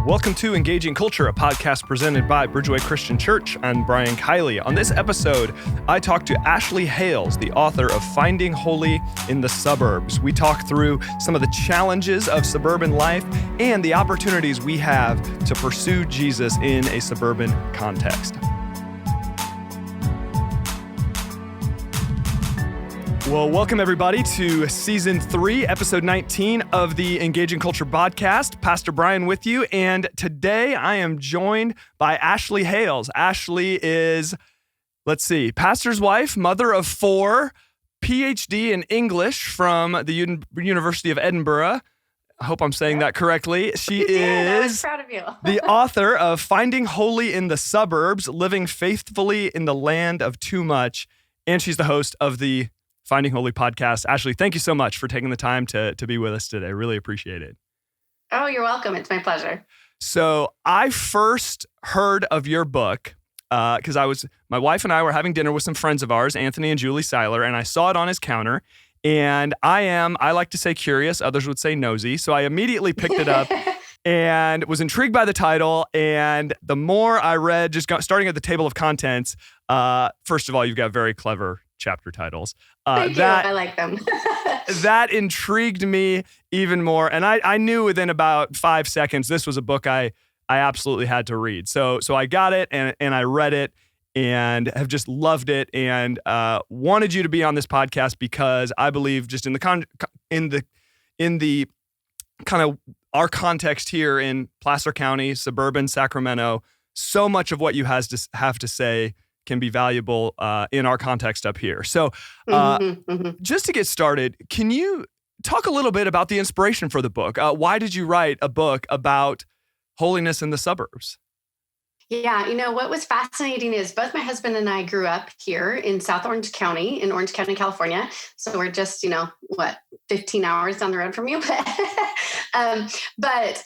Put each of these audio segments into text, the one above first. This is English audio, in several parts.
Welcome to Engaging Culture, a podcast presented by Bridgeway Christian Church. I'm Brian Kiley. On this episode, I talk to Ashley Hales, the author of Finding Holy in the Suburbs. We talk through some of the challenges of suburban life and the opportunities we have to pursue Jesus in a suburban context. Well, welcome everybody to Season 3, Episode 19 of the Engaging Culture podcast. Pastor Brian with you, and today I am joined by Ashley Hales. Ashley is, pastor's wife, mother of 4, PhD in English from the University of Edinburgh. I hope I'm saying that correctly. She I was is proud of you. the author of Finding Holy in the Suburbs, Living Faithfully in the Land of Too Much, and she's the host of the Finding Holy podcast. Ashley, thank you so much for taking the time to be with us today. Really appreciate it. Oh, you're welcome. It's my pleasure. So I first heard of your book because my wife and I were having dinner with some friends of ours, Anthony and Julie Seiler, and I saw it on his counter. And I like to say curious, others would say nosy. So I immediately picked it up and was intrigued by the title. And the more I read, starting at the table of contents, first of all, you've got very clever chapter titles. Thank you. I like them. That intrigued me even more. And I knew within about 5 seconds, this was a book I absolutely had to read. So I got it and I read it and have just loved it and wanted you to be on this podcast because I believe just in the kind of our context here in Placer County, suburban Sacramento, so much of what you have to say can be valuable in our context up here. So just to get started, can you talk a little bit about the inspiration for the book? Why did you write a book about holiness in the suburbs? Yeah, what was fascinating is both my husband and I grew up here in South Orange County, in Orange County, California. So we're just, 15 hours down the road from you. But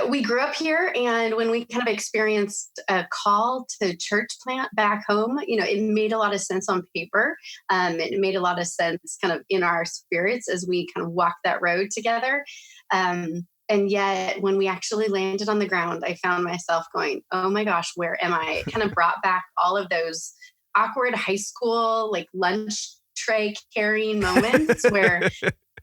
we grew up here, and when we kind of experienced a call to church plant back home, it made a lot of sense on paper. It made a lot of sense kind of in our spirits as we kind of walked that road together. And yet when we actually landed on the ground, I found myself going, oh my gosh, where am I? It kind of brought back all of those awkward high school, lunch tray carrying moments where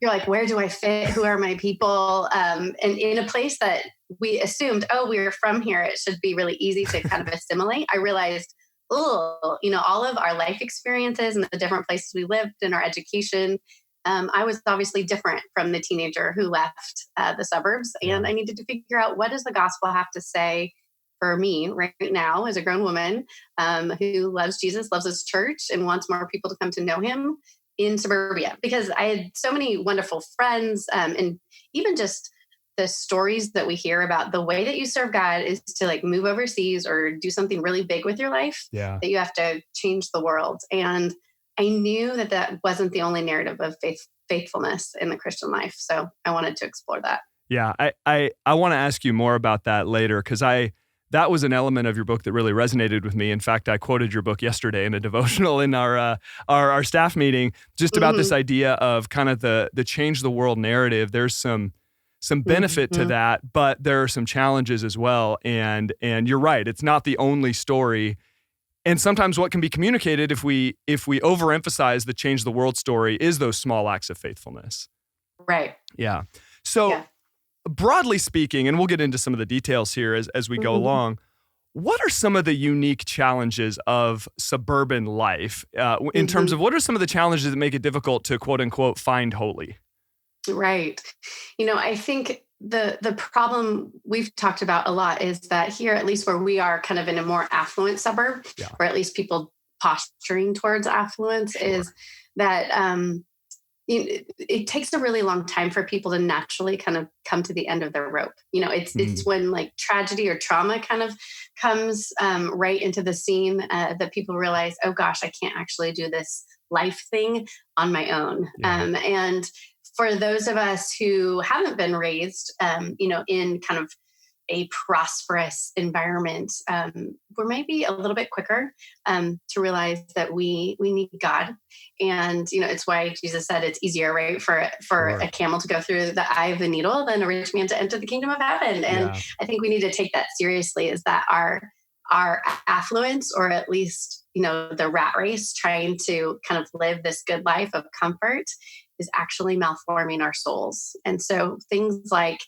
you're like, where do I fit? Who are my people? And in a place that we assumed, we're from here, it should be really easy to kind of assimilate. I realized, all of our life experiences and the different places we lived and our education, I was obviously different from the teenager who left the suburbs. And I needed to figure out, what does the gospel have to say for me right now as a grown woman who loves Jesus, loves his church, and wants more people to come to know him in suburbia, because I had so many wonderful friends and even just the stories that we hear about the way that you serve God is to move overseas or do something really big with your life, that you have to change the world. And I knew that wasn't the only narrative of faithfulness in the Christian life. So I wanted to explore that. Yeah, I want to ask you more about that later because that was an element of your book that really resonated with me. In fact, I quoted your book yesterday in a devotional in our staff meeting, just about this idea of kind of the change the world narrative. There's some benefit to that, but there are some challenges as well. And you're right, it's not the only story. And sometimes what can be communicated if we overemphasize the change the world story is those small acts of faithfulness. Right. Yeah. So broadly speaking, and we'll get into some of the details here as we go along, what are some of the unique challenges of suburban life in terms of what are some of the challenges that make it difficult to quote unquote find holy? Right. I think the problem we've talked about a lot is that here, at least where we are kind of in a more affluent suburb, or at least people posturing towards affluence, is that it takes a really long time for people to naturally kind of come to the end of their rope. It's when tragedy or trauma kind of comes right into the scene that people realize, oh gosh, I can't actually do this life thing on my own. And for those of us who haven't been raised, in kind of a prosperous environment, we're maybe a little bit quicker to realize that we need God. And, it's why Jesus said it's easier, right, for Sure. a camel to go through the eye of a needle than a rich man to enter the kingdom of heaven. And Yeah. I think we need to take that seriously, is that our affluence, or at least, the rat race, trying to kind of live this good life of comfort, is actually malforming our souls. And so things like,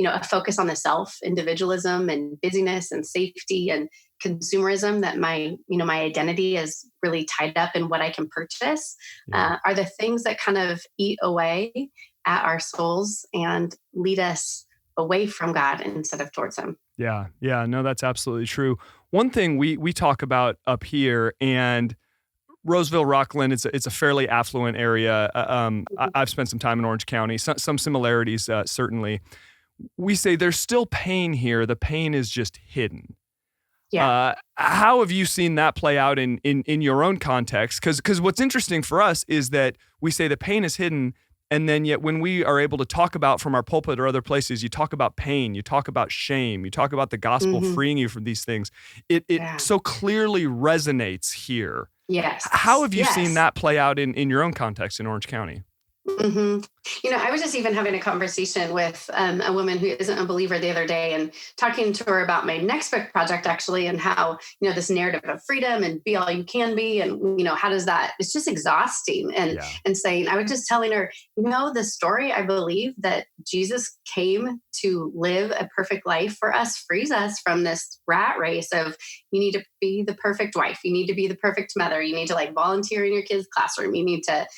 a focus on the self, individualism and busyness and safety and consumerism, that my identity is really tied up in what I can purchase, are the things that kind of eat away at our souls and lead us away from God instead of towards Him. Yeah. Yeah. No, that's absolutely true. One thing we talk about up here, and Roseville, Rockland, it's a fairly affluent area. I've spent some time in Orange County, some similarities, certainly. We say there's still pain here. The pain is just hidden. Yeah. How have you seen that play out in your own context? Because what's interesting for us is that we say the pain is hidden, and then yet when we are able to talk about from our pulpit or other places, you talk about pain, you talk about shame, you talk about the gospel freeing you from these things. It so clearly resonates here. Yes. How have you seen that play out in your own context in Orange County? Mm-hmm. I was just even having a conversation with a woman who isn't a believer the other day, and talking to her about my next book project, actually, and how, this narrative of freedom and be all you can be. And, how does that, it's just exhausting. And saying, I was just telling her, the story, I believe that Jesus came to live a perfect life for us, frees us from this rat race of, you need to be the perfect wife. You need to be the perfect mother. You need to volunteer in your kids' classroom. You need to,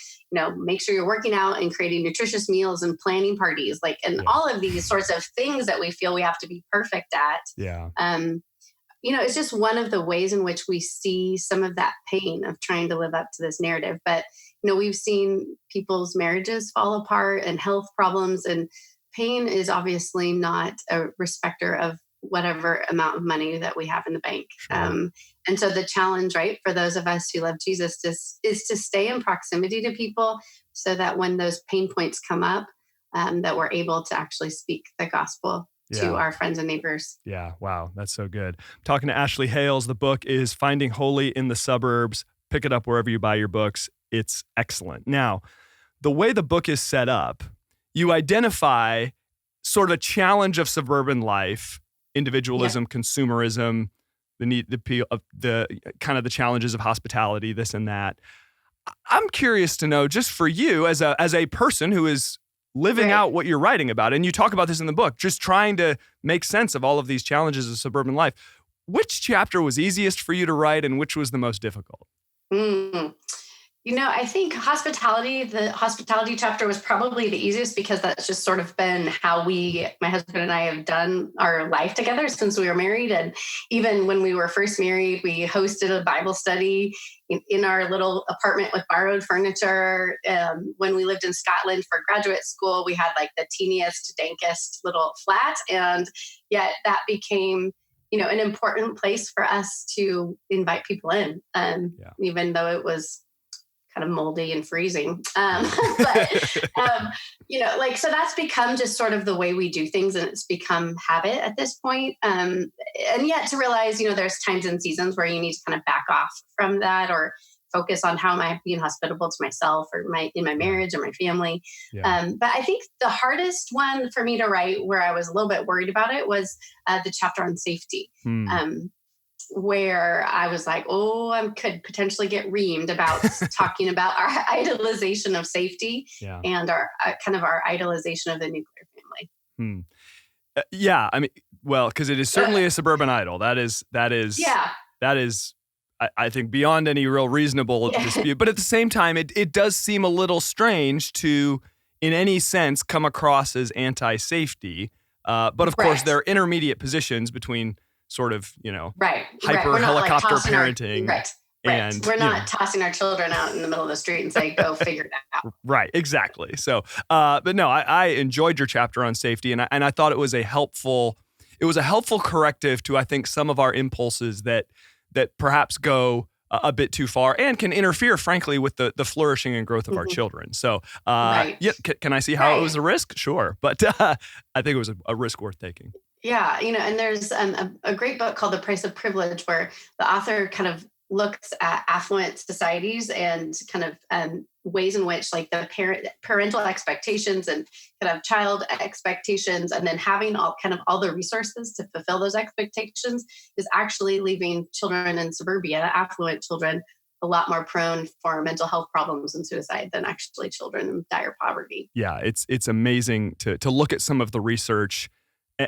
make sure you're working out and creating nutritious meals and planning parties, all of these sorts of things that we feel we have to be perfect at. Yeah. It's just one of the ways in which we see some of that pain of trying to live up to this narrative. But, we've seen people's marriages fall apart and health problems, and pain is obviously not a respecter of whatever amount of money that we have in the bank. Sure. And so the challenge, right, for those of us who love Jesus is to stay in proximity to people, so that when those pain points come up, that we're able to actually speak the gospel to our friends and neighbors. Yeah. Wow. That's so good. I'm talking to Ashley Hales. The book is Finding Holy in the Suburbs. Pick it up wherever you buy your books. It's excellent. Now, the way the book is set up, you identify sort of a challenge of suburban life, individualism, consumerism, the kind of the challenges of hospitality, this and that. I'm curious to know, just for you as a person who is living out what you're writing about, and you talk about this in the book, just trying to make sense of all of these challenges of suburban life. Which chapter was easiest for you to write, and which was the most difficult? I think the hospitality chapter was probably the easiest, because that's just sort of been how my husband and I have done our life together since we were married. And even when we were first married, we hosted a Bible study in our little apartment with borrowed furniture. When we lived in Scotland for graduate school, we had the teeniest, dankest little flat. And yet that became an important place for us to invite people in, even though it was kind of moldy and freezing. So that's become just sort of the way we do things, and it's become habit at this point. And yet to realize, there's times and seasons where you need to kind of back off from that, or focus on how am I being hospitable to myself or in my marriage or my family. But I think the hardest one for me to write, where I was a little bit worried about it, was the chapter on safety. Where I was like, I could potentially get reamed about talking about our idolization of safety and our kind of our idolization of the nuclear family. Yeah, I mean, well, because it is certainly a suburban idol. That is, I think, beyond any real reasonable dispute. But at the same time, it does seem a little strange to, in any sense, come across as anti-safety. But of course, there are intermediate positions between sort of, hyper helicopter parenting. And we're not tossing our children out in the middle of the street and say, go figure that out. Right, exactly. So, but no, I enjoyed your chapter on safety, and I thought it was a helpful corrective to, I think, some of our impulses that perhaps go a bit too far and can interfere, frankly, with the flourishing and growth of our children. So, can I see how it was a risk? Sure, but I think it was a risk worth taking. Yeah, and there's a great book called The Price of Privilege, where the author kind of looks at affluent societies and kind of ways in which like the parental expectations and kind of child expectations, and then having all the resources to fulfill those expectations is actually leaving children in suburbia, affluent children, a lot more prone for mental health problems and suicide than actually children in dire poverty. Yeah, it's amazing to look at some of the research.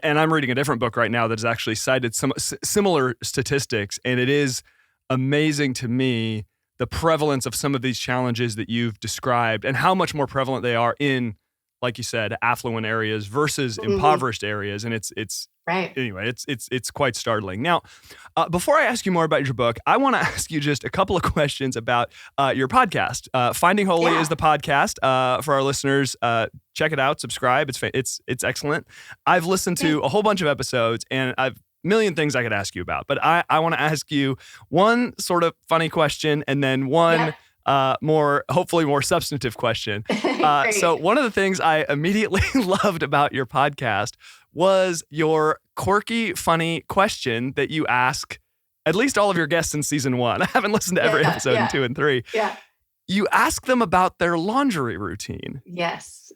And I'm reading a different book right now that has actually cited some similar statistics, and it is amazing to me the prevalence of some of these challenges that you've described and how much more prevalent they are in, like you said, affluent areas versus impoverished areas. And it's right. Anyway, it's quite startling. Now, before I ask you more about your book, I want to ask you just a couple of questions about your podcast. Finding Holy is the podcast for our listeners. Check it out, subscribe. It's excellent. I've listened to a whole bunch of episodes, and I've million things I could ask you about, but I want to ask you one sort of funny question and then one hopefully more substantive question. So one of the things I immediately loved about your podcast was your quirky, funny question that you ask at least all of your guests in season 1. I haven't listened to every episode in 2 and 3. Yeah. You ask them about their laundry routine. Yes.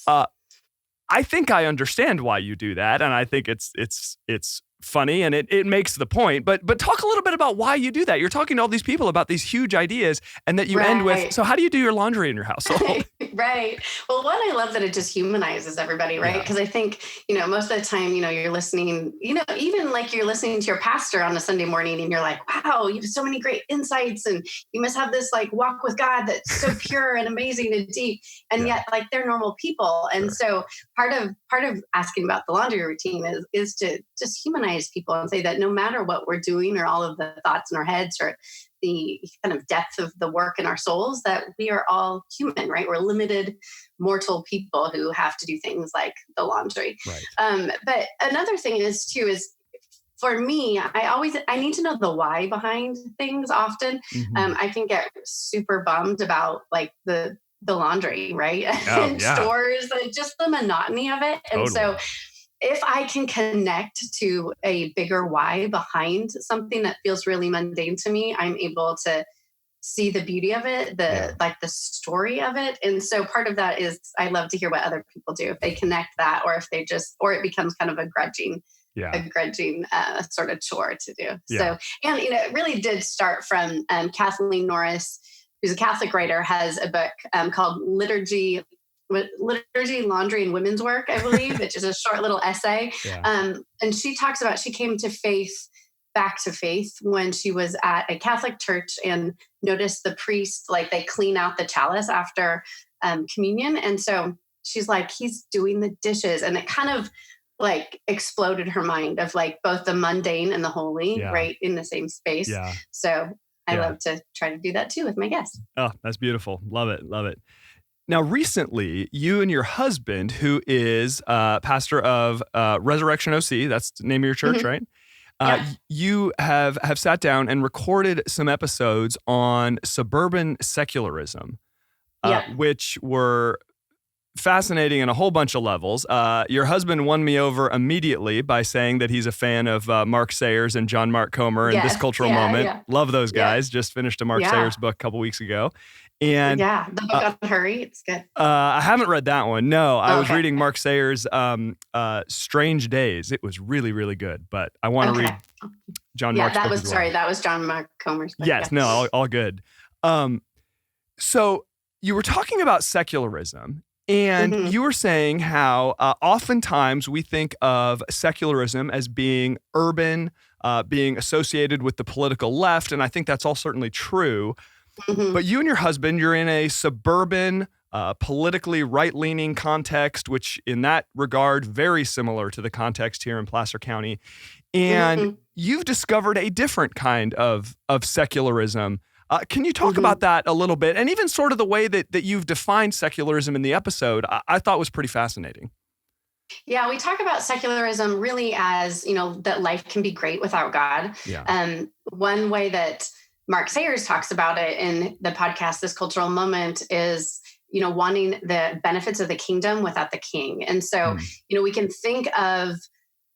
I think I understand why you do that, and I think it's funny and it makes the point. But talk a little bit about why you do that. You're talking to all these people about these huge ideas, and that you end with, so how do you do your laundry in your household? Right. Well, one, I love that it just humanizes everybody, right? Because I think, most of the time, you're listening, even like you're listening to your pastor on a Sunday morning and you're like, wow, you have so many great insights and you must have this like walk with God that's so pure and amazing and deep. And yet like they're normal people. And so part of asking about the laundry routine is to just humanize people and say that no matter what we're doing or all of the thoughts in our heads or the kind of depth of the work in our souls, that we are all human, right? We're limited mortal people who have to do things like the laundry. Right. But another thing is for me, I need to know the why behind things often. I can get super bummed about like the laundry, right? And stores, and just the monotony of it. And so if I can connect to a bigger why behind something that feels really mundane to me, I'm able to see the beauty of it, the story of it. And so part of that is I love to hear what other people do, if they connect that, or if they or it becomes kind of a grudging sort of chore to do. So, and it really did start from Kathleen Norris, who's a Catholic writer, has a book called Liturgy, Laundry, and Women's Work, I believe, which is a short little essay. And she talks about, she came to back to faith when she was at a Catholic church and noticed the priest, like they clean out the chalice after communion. And so she's like, he's doing the dishes. And it kind of like exploded her mind of like both the mundane and the holy, right, in the same space. So I love to try to do that too with my guests. Oh, that's beautiful. Love it. Love it. Now, recently, you and your husband, who is pastor of Resurrection OC, that's the name of your church, right? You have sat down and recorded some episodes on suburban secularism, which were fascinating in a whole bunch of levels. Your husband won me over immediately by saying that he's a fan of Mark Sayers and John Mark Comer and This Cultural Moment. Love those guys. Just finished a Mark Sayers book a couple weeks ago. And the book on Hurry, it's good. I haven't read that one. No, I was reading Mark Sayers' Strange Days. It was really, really good. But I want to read John Mark's book as well. That was John Mark Comer's book. Yes, no, all good. So you were talking about secularism, and you were saying how oftentimes we think of secularism as being urban, being associated with the political left, and I think that's all certainly true. But you and your husband, you're in a suburban, politically right-leaning context, which in that regard, very similar to the context here in Placer County. And you've discovered a different kind of secularism. Can you talk about that a little bit? And even sort of the way that you've defined secularism in the episode, I thought was pretty fascinating. Yeah, we talk about secularism really as, that life can be great without God. One way that Mark Sayers talks about it in the podcast, This Cultural Moment, is, wanting the benefits of the kingdom without the king. And so, we can think of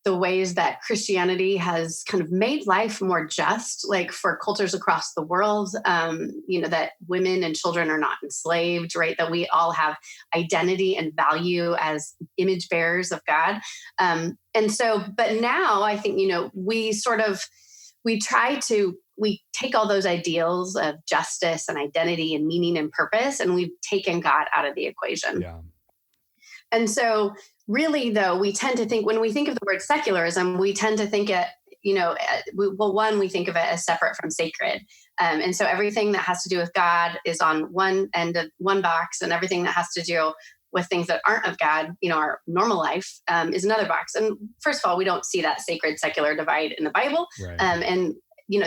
the ways that Christianity has kind of made life more just, like for cultures across the world, that women and children are not enslaved, right? That we all have identity and value as image bearers of God. But now I think, we take all those ideals of justice and identity and meaning and purpose, and we've taken God out of the equation. Yeah. And so really, though, we tend to think, when we think of the word secularism, we tend to think it, we think of it as separate from sacred. And so everything that has to do with God is on one end of one box, and everything that has to do with things that aren't of God, our normal life, is another box. And first of all, we don't see that sacred secular divide in the Bible. Right.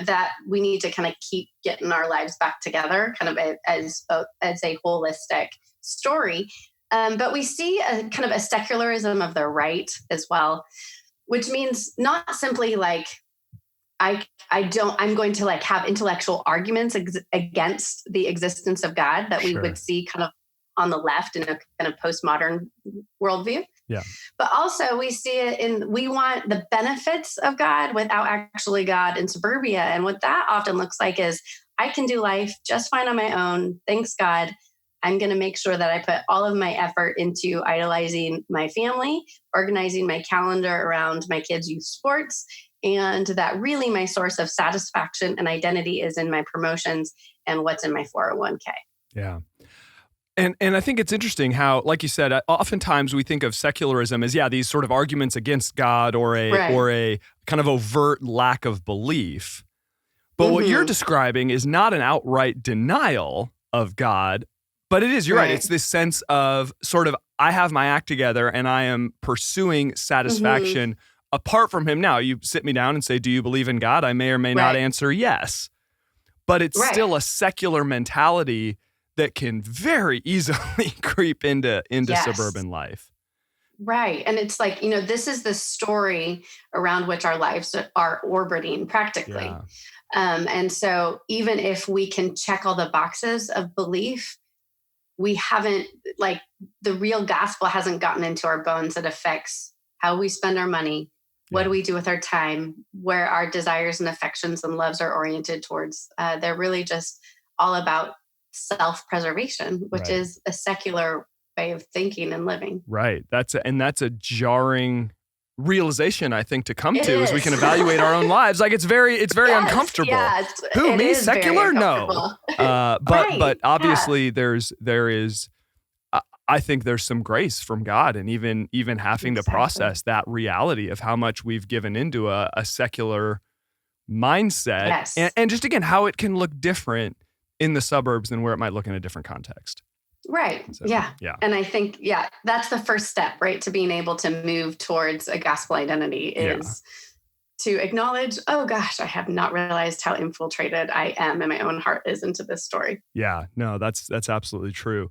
That we need to kind of keep getting our lives back together, kind of as a holistic story. But we see a kind of a secularism of the right as well, which means not simply like I'm going to like have intellectual arguments against the existence of God that we would see kind of on the left in a kind of postmodern worldview. Yeah. But also we see it we want the benefits of God without actually God in suburbia. And what that often looks like is I can do life just fine on my own. Thanks, God. I'm going to make sure that I put all of my effort into idolizing my family, organizing my calendar around my kids' youth sports, and that really my source of satisfaction and identity is in my promotions and what's in my 401k. Yeah. And I think it's interesting how, like you said, oftentimes we think of secularism as, these sort of arguments against God or a kind of overt lack of belief. But what you're describing is not an outright denial of God, but it is, you're right. It's this sense of sort of, I have my act together and I am pursuing satisfaction apart from him. Now, you sit me down and say, do you believe in God? I may or may not answer yes. But it's still a secular mentality that can very easily creep into suburban life. Right. And it's like, this is the story around which our lives are orbiting practically. Yeah. And so even if we can check all the boxes of belief, we haven't, like, the real gospel hasn't gotten into our bones that affects how we spend our money. What do we do with our time? Where our desires and affections and loves are oriented towards. They're really just all about self-preservation, which is a secular way of thinking and living. Right. That's a jarring realization, I think, to come to as we can evaluate our own lives. Like it's very uncomfortable. Yes, Who, me, secular? No. But obviously there is I think there's some grace from God, and even having to process that reality of how much we've given into a secular mindset. Yes. And just again, how it can look different in the suburbs than where it might look in a different context. Right. So, yeah. And I think, that's the first step, right? To being able to move towards a gospel identity is to acknowledge, oh gosh, I have not realized how infiltrated I am and my own heart is into this story. Yeah, no, that's absolutely true.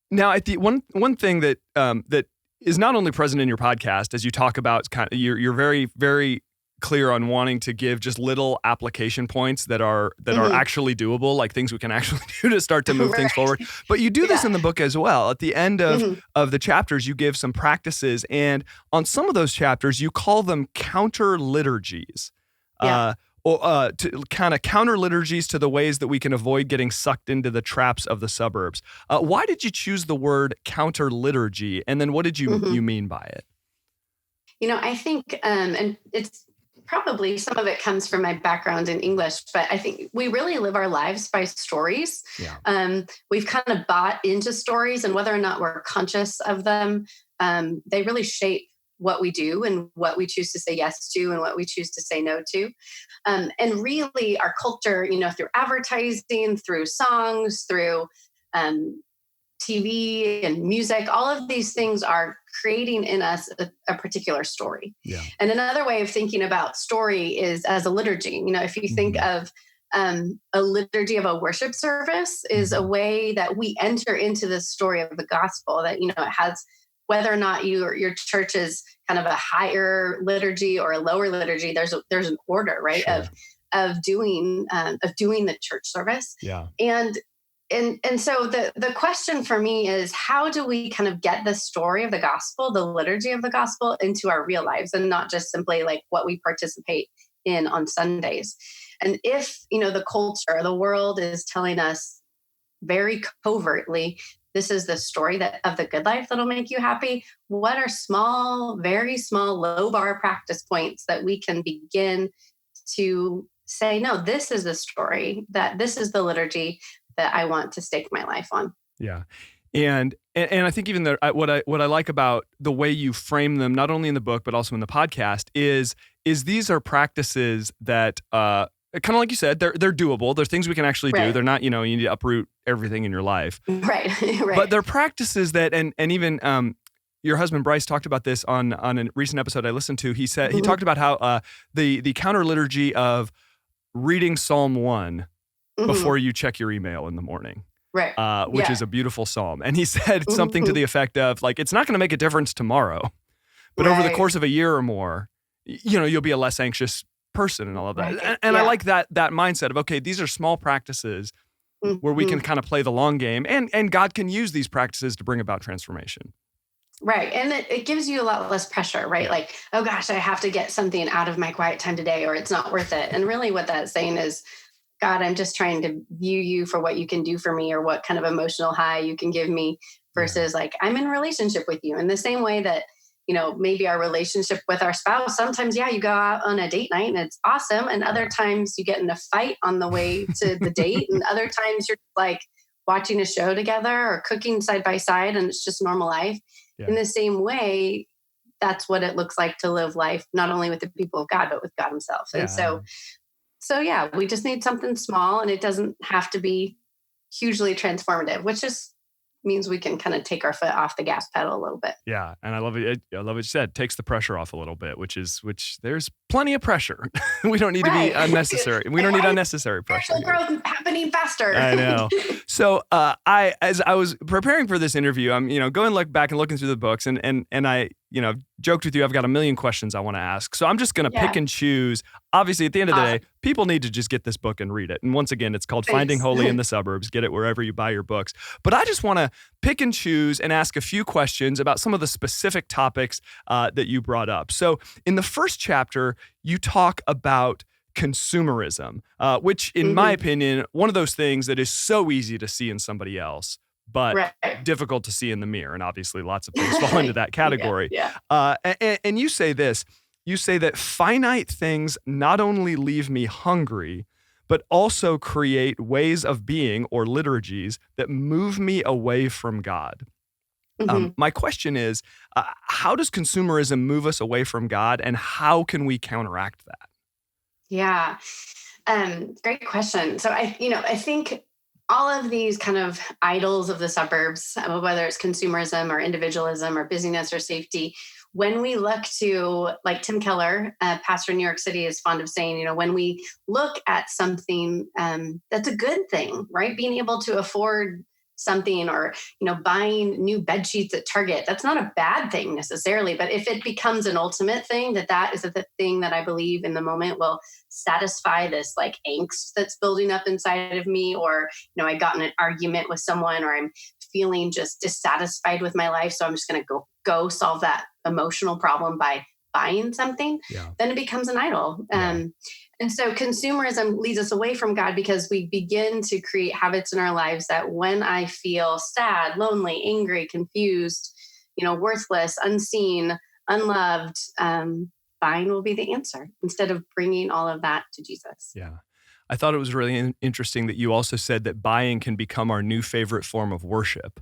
Now, at the one thing that that is not only present in your podcast, as you talk about, you're very, very clear on wanting to give just little application points that are actually doable, like things we can actually do to start to move things forward. But you do this in the book as well. At the end of the chapters, you give some practices, and on some of those chapters, you call them counter liturgies. To kind of counter liturgies to the ways that we can avoid getting sucked into the traps of the suburbs. Why did you choose the word counter liturgy? And then what did you mean by it? I think, and it's probably some of it comes from my background in English, but I think we really live our lives by stories. Yeah. We've kind of bought into stories, and whether or not we're conscious of them, they really shape what we do and what we choose to say yes to and what we choose to say no to. And really our culture, through advertising, through songs, through TV and music, all of these things are creating in us a particular story. Yeah. And another way of thinking about story is as a liturgy. If you think of a liturgy of a worship service is a way that we enter into the story of the gospel that, it has, whether or not your church is kind of a higher liturgy or a lower liturgy, there's an order, right? Sure. of doing the church service. Yeah. And and so the question for me is, how do we kind of get the story of the gospel, the liturgy of the gospel, into our real lives, and not just simply like what we participate in on Sundays? And if, the culture, the world is telling us very covertly, this is the story of the good life that'll make you happy, what are small, very small, low bar practice points that we can begin to say, no, this is the story, that this is the liturgy that I want to stake my life on. Yeah. And I think even what I like about the way you frame them, not only in the book, but also in the podcast, is these are practices that, kind of like you said, they're doable. They're things we can actually do. They're not, you need to uproot everything in your life. Right. But they're practices that, and even your husband Bryce talked about this on a recent episode I listened to. He said, he talked about how the counter liturgy of reading Psalm 1 before you check your email in the morning. Right. Which is a beautiful psalm. And he said something to the effect of, like, it's not going to make a difference tomorrow, but over the course of a year or more, you'll be a less anxious person and all of that. Right. And I like that mindset of, okay, these are small practices where we can kind of play the long game, and God can use these practices to bring about transformation. Right. And it gives you a lot less pressure, right? Like, oh gosh, I have to get something out of my quiet time today, or it's not worth it. And really what that's saying is, God, I'm just trying to view you for what you can do for me, or what kind of emotional high you can give me, versus like, I'm in a relationship with you. In the same way that, maybe our relationship with our spouse, sometimes, you go out on a date night and it's awesome. And other times you get in a fight on the way to the date. And other times you're like watching a show together or cooking side by side, and it's just normal life. Yeah. In the same way, that's what it looks like to live life, not only with the people of God, but with God himself. And so yeah, we just need something small, and it doesn't have to be hugely transformative, which just means we can kind of take our foot off the gas pedal a little bit. Yeah. And I love it. I love what you said. Takes the pressure off a little bit, which there's plenty of pressure. We don't need to be unnecessary. We don't need unnecessary pressure. Growth happening faster. I know. So as I was preparing for this interview, I'm, going back and looking through the books, and I, joked with you, I've got a million questions I want to ask. So I'm just going to pick and choose. Obviously, at the end of the day, people need to just get this book and read it. And once again, it's called Finding Holy in the Suburbs. Get it wherever you buy your books. But I just want to pick and choose and ask a few questions about some of the specific topics that you brought up. So in the first chapter, you talk about consumerism, which in my opinion, one of those things that is so easy to see in somebody else, but difficult to see in the mirror. And obviously lots of things fall into that category. And you say this, you say that finite things not only leave me hungry, but also create ways of being or liturgies that move me away from God. My question is, how does consumerism move us away from God, and how can we counteract that? Yeah. Great question. So I think all of these kind of idols of the suburbs, whether it's consumerism or individualism or busyness or safety, when we look to, like Tim Keller, pastor in New York City, is fond of saying, when we look at something that's a good thing, right? Being able to afford something, or, buying new bed sheets at Target, that's not a bad thing necessarily. But if it becomes an ultimate thing, that is the thing that I believe in the moment will satisfy this like angst that's building up inside of me, or, I got in an argument with someone, or I'm feeling just dissatisfied with my life, so I'm just going to go solve that emotional problem by buying something, then it becomes an idol. And so consumerism leads us away from God, because we begin to create habits in our lives that when I feel sad, lonely, angry, confused, worthless, unseen, unloved, buying will be the answer, instead of bringing all of that to Jesus. Yeah. I thought it was really interesting that you also said that buying can become our new favorite form of worship,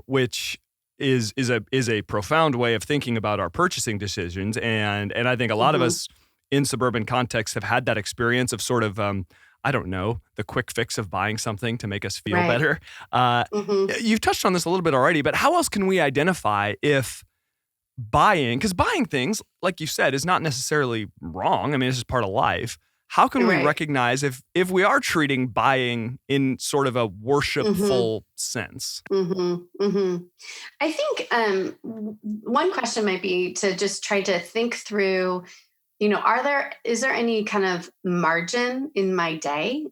which is a profound way of thinking about our purchasing decisions. And I think a lot of us in suburban contexts have had that experience of sort of, I don't know, the quick fix of buying something to make us feel better. You've touched on this a little bit already, but how else can we identify if because buying things, like you said, is not necessarily wrong. I mean, it's just part of life. How can we recognize if we are treating buying in sort of a worshipful sense? I think one question might be to just try to think through is there any kind of margin in my day?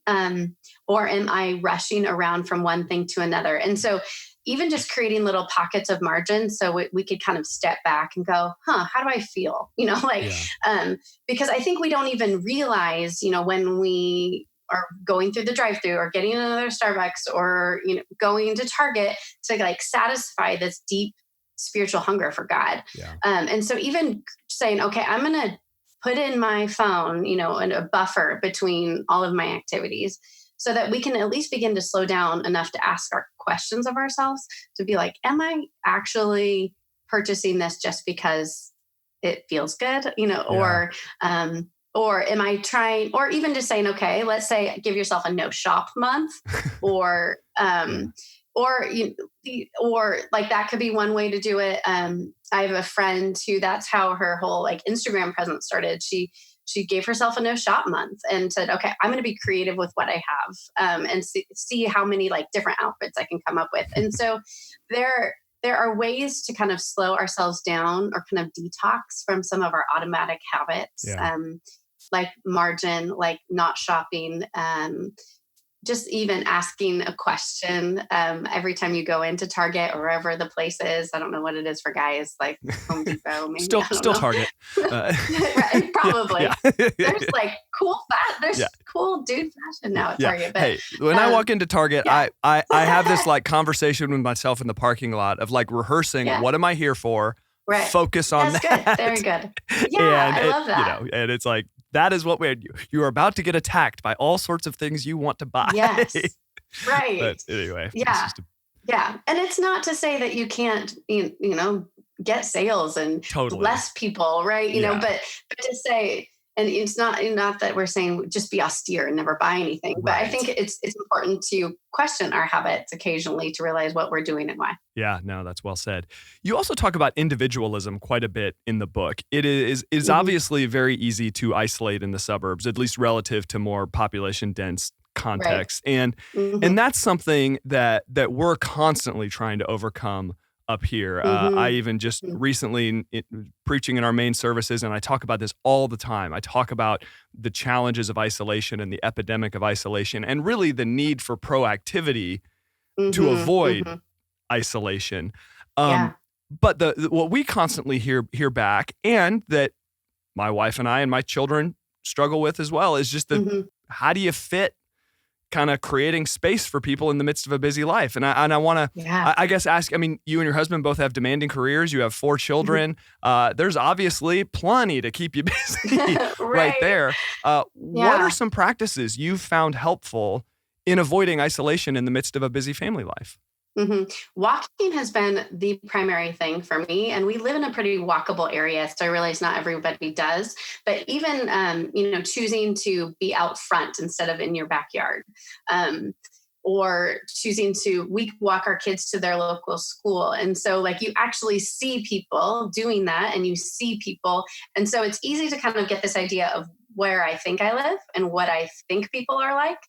Or am I rushing around from one thing to another? And so even just creating little pockets of margin so we could kind of step back and go, how do I feel? Yeah. Because I think we don't even realize, when we are going through the drive-through or getting another Starbucks or, going to Target to like satisfy this deep spiritual hunger for God. Yeah. And so even saying, okay, I'm going to put in my phone, and a buffer between all of my activities so that we can at least begin to slow down enough to ask our questions of ourselves to be like, am I actually purchasing this just because it feels good, or am I trying, or even just saying, okay, let's say give yourself a no shop month or, or like that could be one way to do it. I have a friend who that's how her whole like Instagram presence started. She gave herself a no shop month and said, okay, I'm going to be creative with what I have and see how many like different outfits I can come up with. And so there are ways to kind of slow ourselves down or kind of detox from some of our automatic habits, like margin, like not shopping, just even asking a question every time you go into Target or wherever the place is. I don't know what it is for guys, like Home Depot, maybe. Still Target. Right, probably. Yeah. There's like cool dude fashion now at Target. But, hey, when I walk into Target, I have this like conversation with myself in the parking lot of like rehearsing, what am I here for? Right. Focus on That's that. Good. Very good. Yeah, I love that. And it's like, that is what you are about to get attacked by all sorts of things you want to buy. Yes. Right. But anyway. Yeah. Yeah. And it's not to say that you can't, get sales and bless people, right? But to say, and it's not that we're saying just be austere and never buy anything, but I think it's important to question our habits occasionally to realize what we're doing and why. Yeah, no, that's well said. You also talk about individualism quite a bit in the book. It is obviously very easy to isolate in the suburbs, at least relative to more population dense contexts. Right. And that's something that we're constantly trying to overcome up here. I even just recently preaching in our main services, and I talk about this all the time. I talk about the challenges of isolation and the epidemic of isolation and really the need for proactivity to avoid isolation. But what we constantly hear back, and that my wife and I and my children struggle with as well, is just how do you fit kind of creating space for people in the midst of a busy life. And I want to, I guess, ask, I mean, you and your husband both have demanding careers. You have 4 children. There's obviously plenty to keep you busy right there. What are some practices you've found helpful in avoiding isolation in the midst of a busy family life? Walking has been the primary thing for me, and we live in a pretty walkable area, so I realize not everybody does. But even choosing to be out front instead of in your backyard, or choosing to walk our kids to their local school, and so like you actually see people doing that, and you see people, and so it's easy to kind of get this idea of where I think I live and what I think people are like,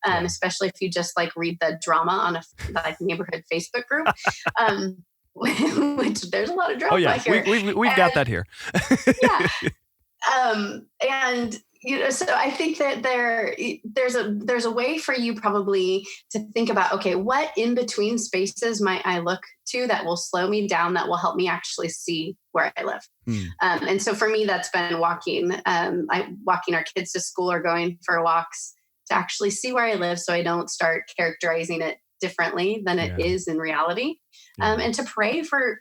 especially if you just like read the drama on a neighborhood Facebook group, which there's a lot of drama. Oh yeah, here. We've got that here. And so I think that there's a way for you probably to think about, okay, what in between spaces might I look to that will slow me down, that will help me actually see where I live. And so for me, that's been walking. Walking our kids to school or going for walks to actually see where I live, so I don't start characterizing it differently than it is in reality. And to pray for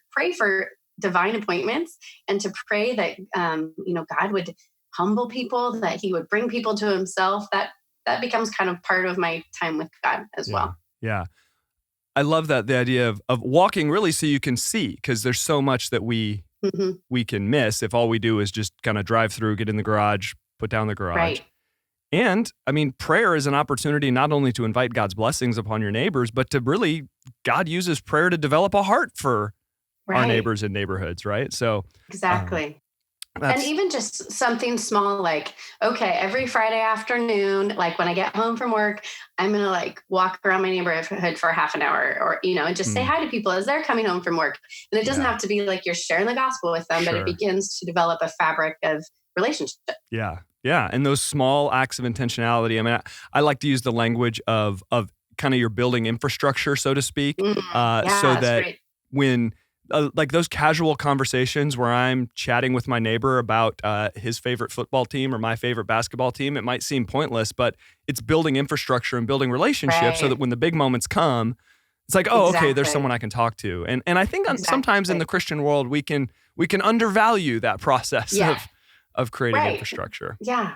divine appointments, and to pray that God would humble people, that he would bring people to himself. That becomes kind of part of my time with God as well. Yeah. I love that, the idea of walking really so you can see, because there's so much that we can miss if all we do is just kind of drive through, get in the garage, put down the garage. Right. And I mean, prayer is an opportunity not only to invite God's blessings upon your neighbors, but to really, God uses prayer to develop a heart for our neighbors and neighborhoods, right? So exactly. And even just something small like, okay, every Friday afternoon, like when I get home from work, I'm going to like walk around my neighborhood for half an hour, or, and just say hi to people as they're coming home from work. And it doesn't have to be like you're sharing the gospel with them, but it begins to develop a fabric of relationship. Yeah. Yeah. And those small acts of intentionality. I mean, I like to use the language of kind of your building infrastructure, so to speak, Yeah, so that's that great. when like those casual conversations where I'm chatting with my neighbor about his favorite football team or my favorite basketball team, it might seem pointless, but it's building infrastructure and building relationships so that when the big moments come, it's like, oh, okay, there's someone I can talk to. And I think sometimes in the Christian world, we can undervalue that process of creating infrastructure. Yeah.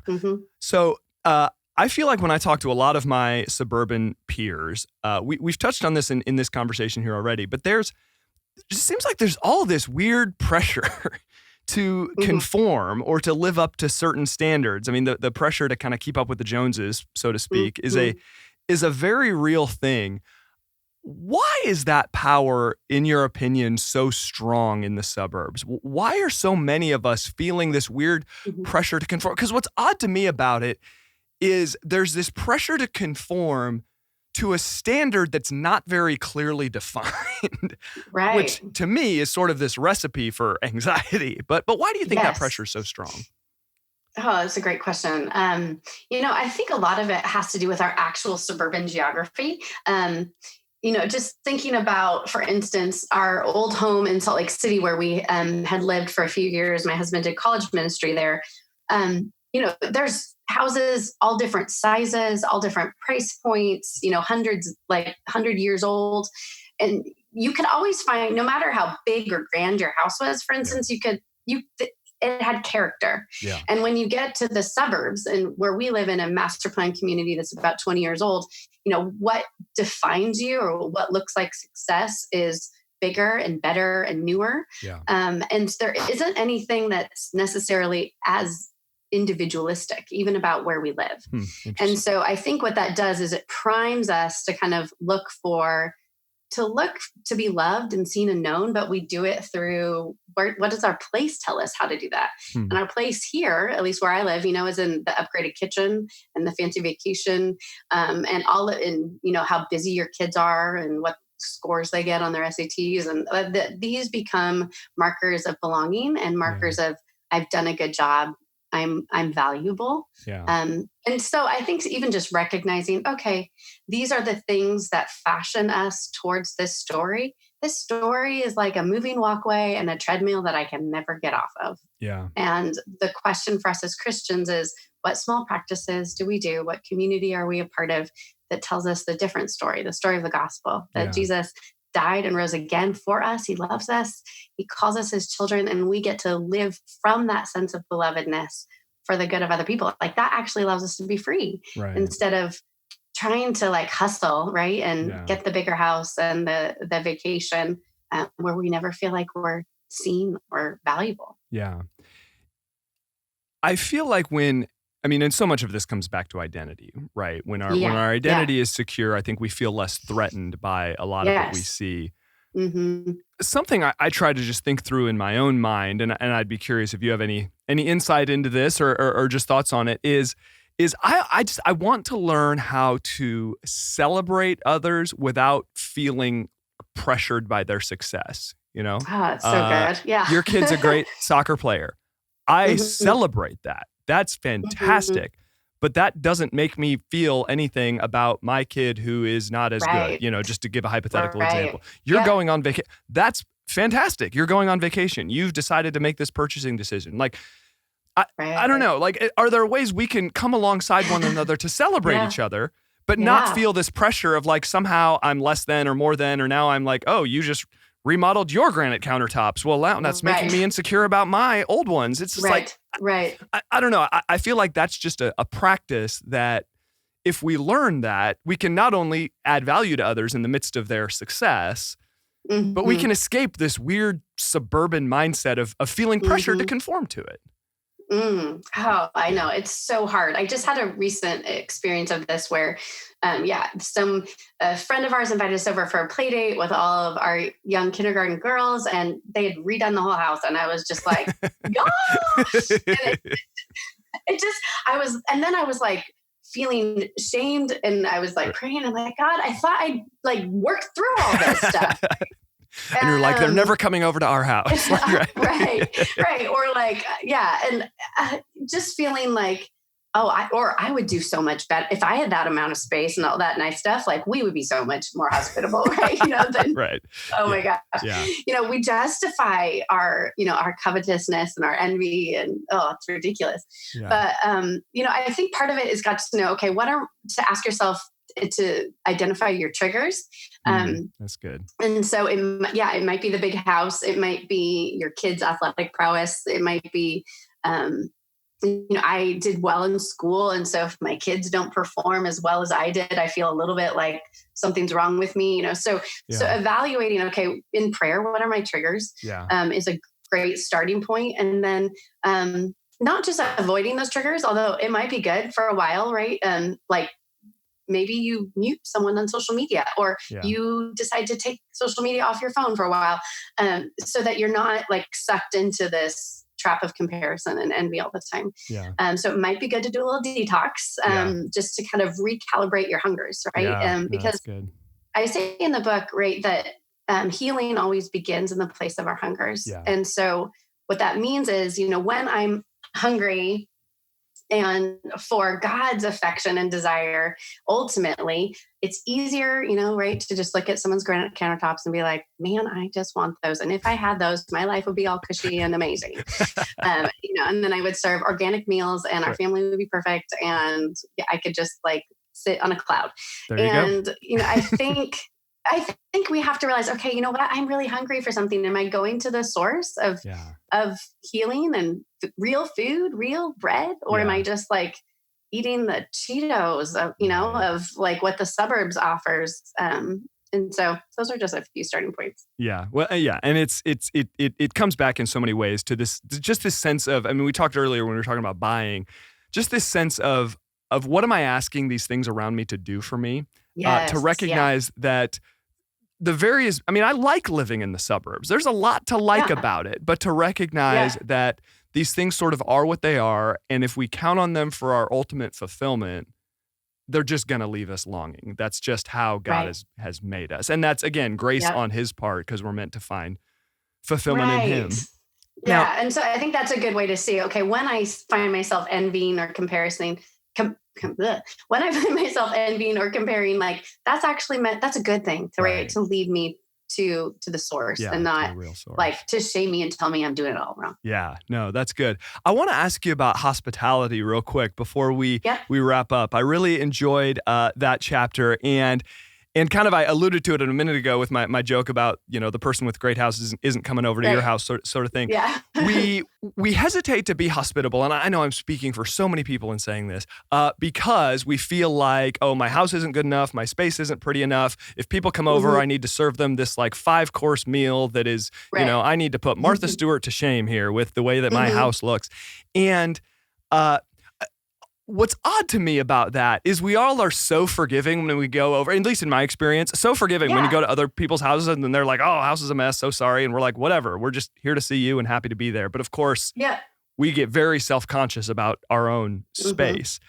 Mm-hmm. So I feel like when I talk to a lot of my suburban peers, we've touched on this in this conversation here already, but it seems like there's all this weird pressure to conform or to live up to certain standards. I mean, the pressure to kind of keep up with the Joneses, so to speak, is a very real thing. Why is that power, in your opinion, so strong in the suburbs? Why are so many of us feeling this weird pressure to conform? Because what's odd to me about it is there's this pressure to conform to a standard that's not very clearly defined, Right. which to me is sort of this recipe for anxiety. But why do you think that pressure is so strong? Oh, that's a great question. I think a lot of it has to do with our actual suburban geography. Just thinking about, for instance, our old home in Salt Lake City, where we had lived for a few years. My husband did college ministry there. There's houses, all different sizes, all different price points, hundreds, like 100 years old. And you could always find, no matter how big or grand your house was, for instance, it had character. Yeah. And when you get to the suburbs, and where we live in a master plan community that's about 20 years old, what defines you or what looks like success is bigger and better and newer. Yeah. And there isn't anything that's necessarily as individualistic, even about where we live. And so I think what that does is it primes us to kind of look to be loved and seen and known, but we do it through what does our place tell us how to do that? And our place here, at least where I live, is in the upgraded kitchen and the fancy vacation, and how busy your kids are and what scores they get on their SATs. And these become markers of belonging and markers of, I've done a good job. I'm valuable. Yeah. And so I think even just recognizing, okay, these are the things that fashion us towards this story. This story is like a moving walkway and a treadmill that I can never get off of. Yeah. And the question for us as Christians is, what small practices do we do? What community are we a part of that tells us the different story, the story of the gospel, that Jesus died and rose again for us. He loves us. He calls us his children, and we get to live from that sense of belovedness for the good of other people. Like, that actually allows us to be free instead of trying to hustle, right? And get the bigger house and the vacation where we never feel like we're seen or valuable. Yeah. I feel like and so much of this comes back to identity, right? When our identity is secure, I think we feel less threatened by a lot of what we see. Mm-hmm. Something I try to just think through in my own mind, and I'd be curious if you have any insight into this or just thoughts on it, is I want to learn how to celebrate others without feeling pressured by their success. Oh, it's so good. Yeah. Your kid's a great soccer player. I celebrate that. That's fantastic. But that doesn't make me feel anything about my kid who is not as good, just to give a hypothetical example. You're going on vacation. That's fantastic. You're going on vacation. You've decided to make this purchasing decision. I don't know. Are there ways we can come alongside one another to celebrate each other, but not feel this pressure of somehow I'm less than or more than, or now I'm you just remodeled your granite countertops. Well, that's making me insecure about my old ones. It's just I don't know. I feel like that's just a practice that if we learn that, we can not only add value to others in the midst of their success, but we can escape this weird suburban mindset of feeling pressure to conform to it. Oh, I know. It's so hard. I just had a recent experience of this where, a friend of ours invited us over for a play date with all of our young kindergarten girls, and they had redone the whole house. And I was just like, gosh! And then I was feeling shamed, and I was praying. I'm like, God, I thought I'd worked through all this stuff. And you're like, they're never coming over to our house. Right. Or like, and just feeling like, I would do so much better if I had that amount of space and all that nice stuff. Like we would be so much more hospitable, right? Than, right. Oh my gosh. Yeah. We justify our covetousness and our envy, and it's ridiculous. Yeah. But I think part of it is got to know, okay, to ask yourself to identify your triggers. That's good. And so it might be the big house. It might be your kids' athletic prowess. It might be, I did well in school. And so if my kids don't perform as well as I did, I feel a little bit like something's wrong with me, So evaluating, okay, in prayer, what are my triggers? Is a great starting point. And then, not just avoiding those triggers, although it might be good for a while, right? Like maybe you mute someone on social media, or you decide to take social media off your phone for a while, so that you're not like sucked into this trap of comparison and envy all the time. So it might be good to do a little detox, just to kind of recalibrate your hungers, right? Because I say in the book, right, that healing always begins in the place of our hungers. And so what that means is, when I'm hungry and for God's affection and desire, ultimately, it's easier, right, to just look at someone's granite countertops and be like, man, I just want those. And if I had those, my life would be all cushy and amazing. And then I would serve organic meals and our family would be perfect. And I could just like sit on a cloud. I think we have to realize, okay, you know what? I'm really hungry for something. Am I going to the source of healing and real food, real bread? Or am I just like eating the Cheetos of like what the Suburbs offers? And so those are just a few starting points. Yeah. Well, and it comes back in so many ways to this sense of, I mean, we talked earlier when we were talking about buying, just this sense of what am I asking these things around me to do for me? To recognize that I like living in the suburbs. There's a lot to like about it, but to recognize that these things sort of are what they are. And if we count on them for our ultimate fulfillment, they're just going to leave us longing. That's just how God has made us. And that's, again, grace on his part, because we're meant to find fulfillment in him. Now, and so I think that's a good way to see, okay, when I find myself envying or when I find myself envying or comparing, like that's a good thing to lead me to the source and not like to shame me and tell me I'm doing it all wrong. Yeah, no, that's good. I want to ask you about hospitality real quick before we wrap up. I really enjoyed that chapter, and kind of I alluded to it a minute ago with my joke about, the person with great houses isn't coming over to your house sort of thing. Yeah. we hesitate to be hospitable, and I know I'm speaking for so many people in saying this, because we feel like, oh, my house isn't good enough, my space isn't pretty enough. If people come over, I need to serve them this like 5-course meal that is, I need to put Martha Stewart to shame here with the way that my house looks. And what's odd to me about that is we all are so forgiving when we go over, at least in my experience, so forgiving when you go to other people's houses and then they're like, oh, house is a mess, so sorry. And we're like, whatever, we're just here to see you and happy to be there. But of course, we get very self-conscious about our own space.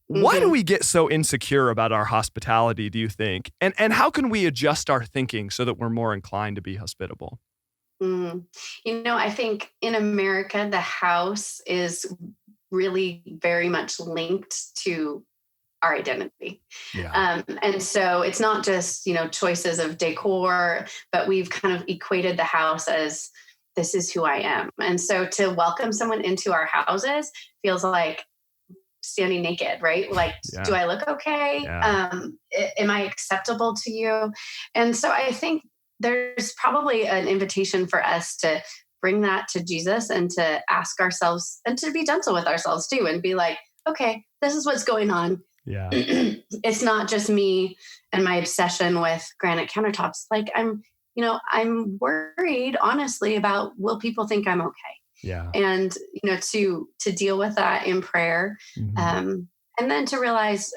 Why do we get so insecure about our hospitality, do you think? And how can we adjust our thinking so that we're more inclined to be hospitable? I think in America, the house is really very much linked to our identity. And so it's not just, choices of decor, but we've kind of equated the house as this is who I am. And so to welcome someone into our houses feels like standing naked, right? Like, do I look okay? Am I acceptable to you? And so I think there's probably an invitation for us to bring that to Jesus and to ask ourselves and to be gentle with ourselves too, and be like, okay, this is what's going on. It's not just me and my obsession with granite countertops. Like I'm worried honestly about, will people think I'm okay? And, to deal with that in prayer. And then to realize,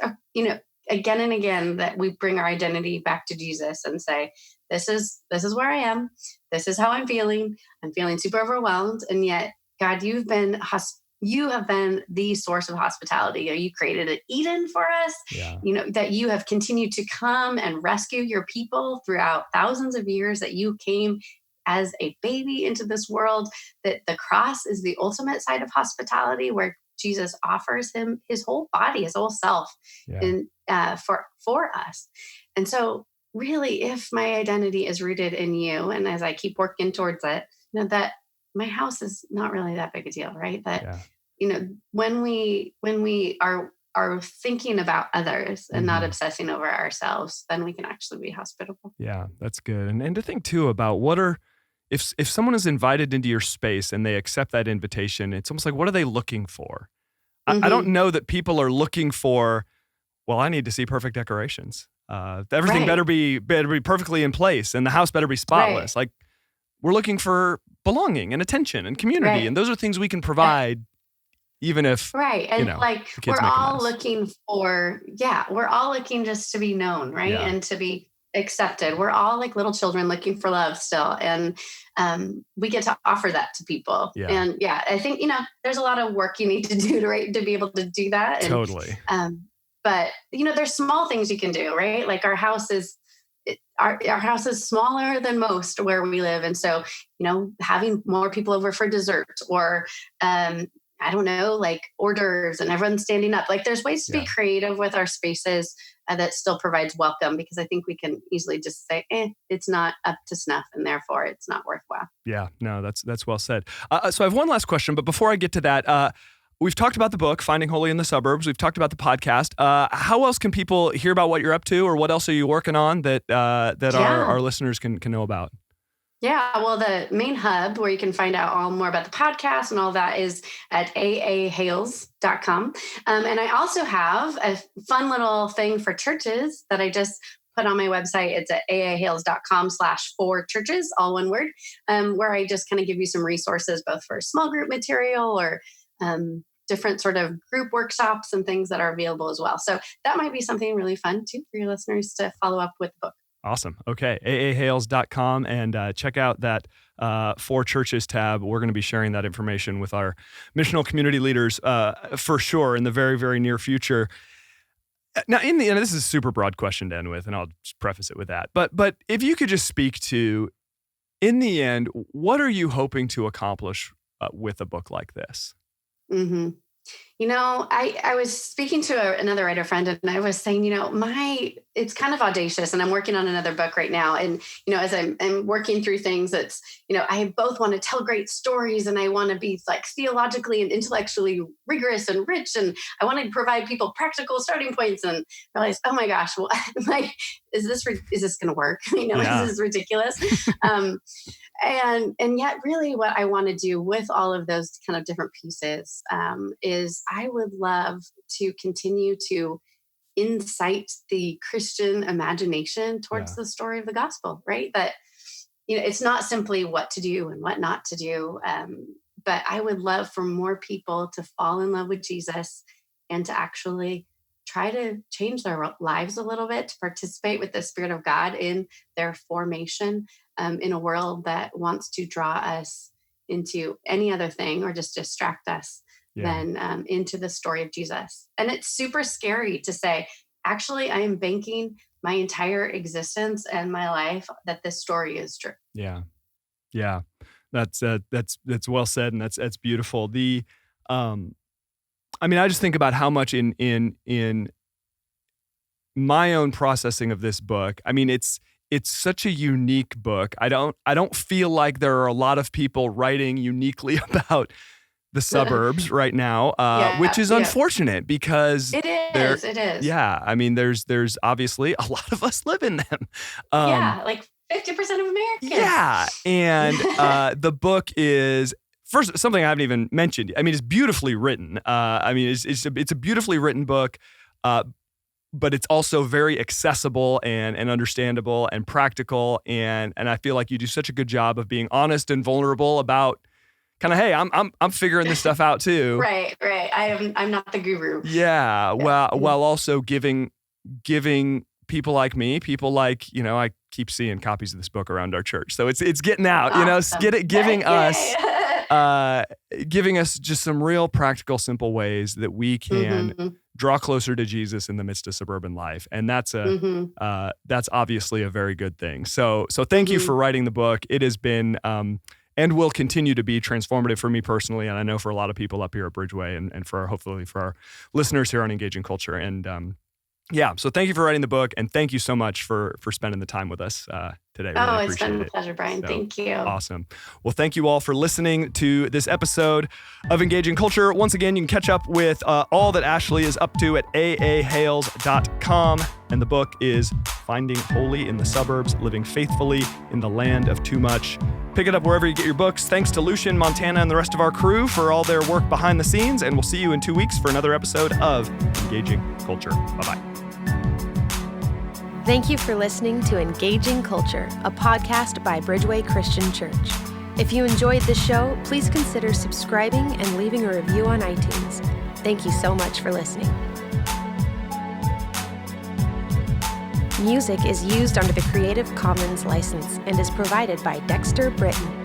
again and again, that we bring our identity back to Jesus and say, this is where I am. This is how I'm feeling. I'm feeling super overwhelmed. And yet, God, you've been you have been the source of hospitality. You created an Eden for us, Yeah. That you have continued to come and rescue your people throughout thousands of years, that you came as a baby into this world, that the cross is the ultimate side of hospitality, where Jesus offers him his whole body, his whole self, Yeah. for us. And so, really, if my identity is rooted in you, and as I keep working towards it, that my house is not really that big a deal, right? That Yeah. when we are thinking about others and not Mhm. obsessing over ourselves, then we can actually be hospitable. Yeah, that's good. And to think too about if someone is invited into your space and they accept that invitation, it's almost like, what are they looking for? I don't Mm-hmm. know that people are looking for, well, I need to see perfect decorations. Everything Right. better be perfectly in place, and the house better be spotless. Right. Like, we're looking for belonging and attention and community, Right. and those are things we can Yeah. provide, even if Right. And like, the kids make a mess. we're all looking just to be known, right? Yeah, And to be accepted. We're all like little children looking for love still. And we get to offer that to people. yeah, And yeah, I think, there's a lot of work you need to do to be able to do that. And, totally. but, there's small things you can do, right? Like our house is smaller than most where we live. And so, having more people over for dessert, or, I don't know, like hors d'oeuvres and everyone standing up. Like, there's ways to Yeah. be creative with our spaces that still provides welcome, because I think we can easily just say, it's not up to snuff, and therefore it's not worthwhile. Yeah, no, that's well said. So I have one last question, but before I get to that, we've talked about the book, Finding Holy in the Suburbs. We've talked about the podcast. How else can people hear about what you're up to, or what else are you working on that Yeah. our listeners can know about? Yeah, well, the main hub where you can find out all more about the podcast and all that is at aahales.com. And I also have a fun little thing for churches that I just put on my website. It's at aahales.com/for-churches, all one word, where I just kind of give you some resources, both for small group material or different sort of group workshops and things that are available as well. So that might be something really fun too for your listeners to follow up with the book. Awesome. Okay. aahales.com, and check out that For Churches tab. We're going to be sharing that information with our missional community leaders for sure in the very, very near future. Now, in the end, this is a super broad question to end with, and I'll just preface it with that. But if you could just speak to, in the end, what are you hoping to accomplish with a book like this? Mm-hmm. I was speaking to another writer friend, and I was saying, it's kind of audacious, and I'm working on another book right now. And, as I'm working through things, it's, I both want to tell great stories, and I want to be like theologically and intellectually rigorous and rich. And I want to provide people practical starting points, and realize, oh my gosh, well, like, is this going to work? Yeah. This is ridiculous. And yet really what I want to do with all of those kind of different pieces is I would love to continue to incite the Christian imagination towards Yeah. the story of the gospel, right? That, it's not simply what to do and what not to do. But I would love for more people to fall in love with Jesus and to actually try to change their lives a little bit, to participate with the Spirit of God in their formation in a world that wants to draw us into any other thing or just distract us Yeah. than into the story of Jesus. And it's super scary to say, actually, I am banking my entire existence and my life that this story is true. Yeah. Yeah. That's well said, and that's beautiful. I just think about how much in my own processing of this book. It's such a unique book. I don't feel like there are a lot of people writing uniquely about the suburbs right now, which is unfortunate because It is. yeah, there's obviously a lot of us live in them. Like 50% of Americans. Yeah, and the book is first something I haven't even mentioned. It's beautifully written. It's a beautifully written book. But it's also very accessible and understandable and practical, and I feel like you do such a good job of being honest and vulnerable about kind of, hey, I'm figuring this stuff out too. Right. I'm not the guru. Yeah. While also giving people like me, I keep seeing copies of this book around our church, so it's getting out. Awesome. Giving us giving us just some real practical, simple ways that we can draw closer to Jesus in the midst of suburban life. And that's obviously a very good thing. So thank you for writing the book. It has been, and will continue to be transformative for me personally. And I know for a lot of people up here at Bridgeway and hopefully for our listeners here on Engaging Culture. And so thank you for writing the book, and thank you so much for spending the time with us today. Really it's been a pleasure, Brian. So, thank you. Awesome. Well, thank you all for listening to this episode of Engaging Culture. Once again, you can catch up with all that Ashley is up to at aahales.com, and the book is Finding Holy in the Suburbs, Living Faithfully in the Land of Too Much. Pick it up wherever you get your books. Thanks to Lucian, Montana, and the rest of our crew for all their work behind the scenes, and we'll see you in 2 weeks for another episode of Engaging Culture. Bye-bye. Thank you for listening to Engaging Culture, a podcast by Bridgeway Christian Church. If you enjoyed this show, please consider subscribing and leaving a review on iTunes. Thank you so much for listening. Music is used under the Creative Commons license and is provided by Dexter Britton.